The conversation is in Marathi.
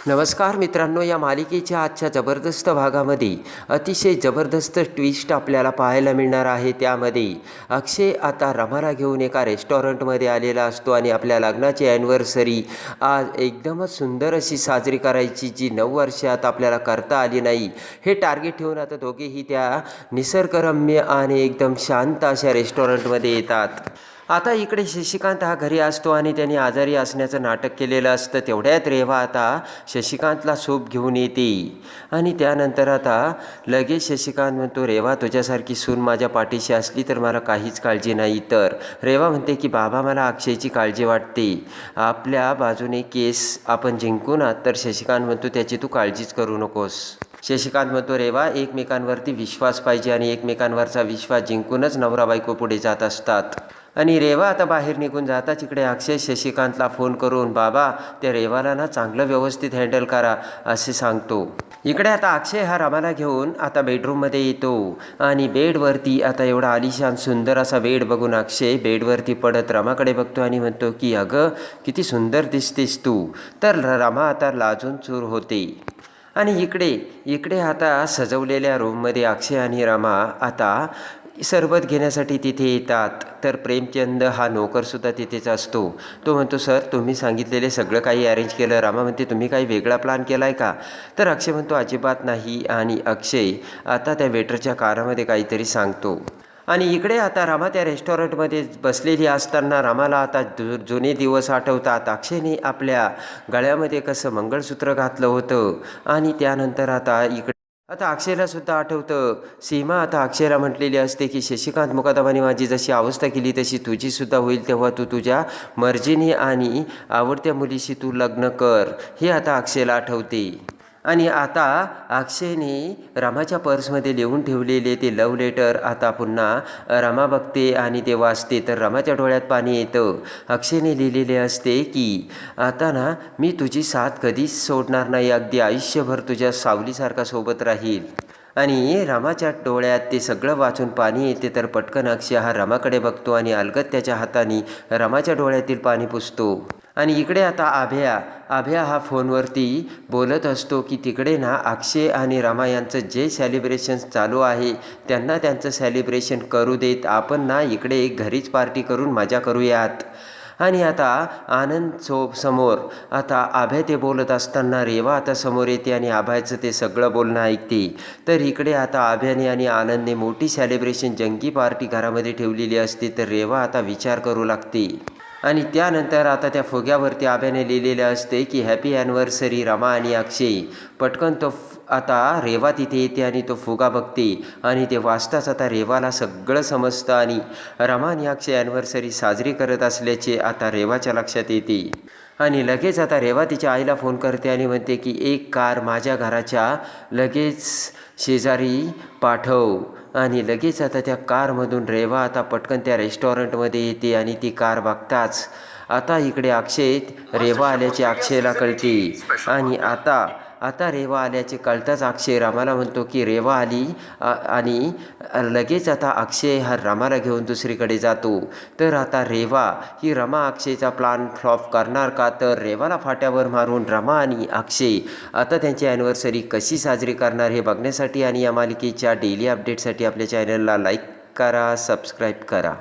नमस्कार मित्रांनो, या मालिकेच्या आजच्या जबरदस्त भागामध्ये अतिशय जबरदस्त ट्विस्ट आपल्याला पाहायला मिळणार आहे। त्यामध्ये अक्षय आता रमाला घेऊन एका रेस्टॉरंटमध्ये आलेला असतो आणि आपल्या लग्नाची ॲनिव्हर्सरी आज एकदमच सुंदर अशी साजरी करायची, जी 9 वर्षात आपल्याला करता आली नाही, हे टार्गेट ठेवून आता दोघेही त्या निसर्गरम्य आणि एकदम शांत अशा रेस्टॉरंटमध्ये येतात। आता इकडे शशिकांत हा घरी असतो आणि त्याने आजारी असण्याचं नाटक केलेलं असतं। तेवढ्यात रेवा आता शशिकांतला सूप घेऊन येते आणि त्यानंतर आता लगेच शशिकांत म्हणतो, रेवा तुझ्यासारखी सून माझ्या पाठीशी असली तर मला काहीच काळजी नाही। तर रेवा म्हणते की बाबा मला अक्षयची काळजी वाटते, आपल्या बाजूने केस आपण जिंकू ना। तर शशिकांत म्हणतो त्याची तू काळजीच करू नकोस। शशिकांत म्हणतो रेवा एकमेकांवरती विश्वास पाहिजे आणि एकमेकांवरचा विश्वास जिंकूनच नवरा बायको पुढे जात असतात। आणि रेवा आता बाहेर निघून जाताच इकडे अक्षय शशिकांतला फोन करून बाबा त्या रेवाला ना चांगलं व्यवस्थित हँडल करा असे सांगतो। इकडे आता अक्षय हा रमाला घेऊन आता बेडरूममध्ये येतो आणि बेडवरती आता एवढा आलिशान सुंदर असा बेड बघून अक्षय बेडवरती पडत रमाकडे बघतो आणि म्हणतो की अगं किती सुंदर दिसतेस तू। तर रमा आता लाजून चूर होते आणि इकडे आता सजवलेल्या रूममध्ये अक्षय आणि रमा आता सरबत घेण्यासाठी तिथे येतात। तर प्रेमचंद हा नोकरसुद्धा तिथेच असतो। तो म्हणतो सर तुम्ही सांगितलेले सगळं काही अरेंज केलं। रमा म्हणते तुम्ही काही वेगळा प्लॅन केला आहे का? तर अक्षय म्हणतो अजिबात नाही। आणि अक्षय आता त्या वेटरच्या कानामध्ये काहीतरी सांगतो आणि इकडे आता रमा त्या रेस्टॉरंटमध्ये बसलेली असताना रमाला आता जुने दिवस आठवतात। अक्षयने आपल्या गळ्यामध्ये कसं मंगळसूत्र घातलं होतं आणि त्यानंतर आता अक्षयला सुद्धा आठवतं, सीमा आता अक्षयला म्हटलेली असते की शशिकांत मुकादमाने माझी जशी अवस्था केली तशी तुझी सुद्धा होईल, तेव्हा तू तुझ्या मर्जीने आणि आवडत्या मुलीशी तू लग्न कर, हे आता अक्षयला आठवते। आणि आता अक्षयने रमाच्या पर्समध्ये लिहून ठेवलेले ते लव्ह लेटर आता पुन्हा रमा बघते आणि ते वाचते। तर रमाच्या डोळ्यात पाणी येतं। अक्षयने लिहिलेले असते की आता ना मी तुझी साथ कधीच सोडणार नाही, अगदी आयुष्यभर तुझ्या सावलीसारखा सोबत राहील। आणि रमाच्या डोळ्यात ते सगळं वाचून पाणी येते। तर पटकन अक्षय हा रमाकडे बघतो आणि अलगद त्याच्या हाताने रमाच्या डोळ्यातील पाणी पुसतो। आणि इकडे आता आभ्या हा फोनवरती बोलत असतो की तिकडे ना अक्षय आणि रमा यांचं जे सेलिब्रेशन चालू आहे त्यांना त्यांचं सेलिब्रेशन करू देत, आपण ना इकडे घरीच पार्टी करून मजा करूयात। आणि आता आनंद समोर आता आभ्या ते बोलत असताना रेवा आता समोर येते आणि आभ्याचं ते सगळं बोलणं ऐकते। तर इकडे आता आभ्याने आणि आनंदने मोठी सेलिब्रेशन जंगी पार्टी घरामध्ये ठेवलेली असते। तर रेवा आता विचार करू लागते आणि त्यानंतर आता त्या फुग्यावरती आभ्याने लिहिलेले असते की हॅपी ॲनिव्हर्सरी रमा आणि अक्षय। पटकन आता रेवा तिथे येते आणि तो फुगा बघते आणि ते वाचताच आता रेवाला सगळं समजतं आणि रमा आणि अक्षय ॲनिव्हर्सरी साजरी करत असल्याचे आता रेवाच्या लक्षात येते। आणि लगेच आता रेवा तिच्या आईला फोन करते आणि म्हणते की एक कार माझ्या घराच्या लगेच शेजारी पाठव। आणि लगेच आता त्या कारमधून रेवा आता पटकन त्या रेस्टॉरंटमध्ये येते आणि ती कार बघताच आता इकडे रेवा आल्याचे अक्षयला कळते। आणि आता रेवा आल्याचे कळताच अक्षय रमाला म्हणतो की रेवा आली आणि लगेच आता अक्षय हा रमाला घेऊन दुसरीकडे जातो। तर आता रेवा ही रमा अक्षयचा प्लॅन फ्लॉप करणार का? तर रेवाला फाट्यावर मारून रमा आणि अक्षय आता त्यांची ॲनिव्हर्सरी कशी साजरी करणार हे बघण्यासाठी आणि या मालिकेच्या डेली अपडेटसाठी आपल्या चॅनलला लाईक करा, सबस्क्राईब करा।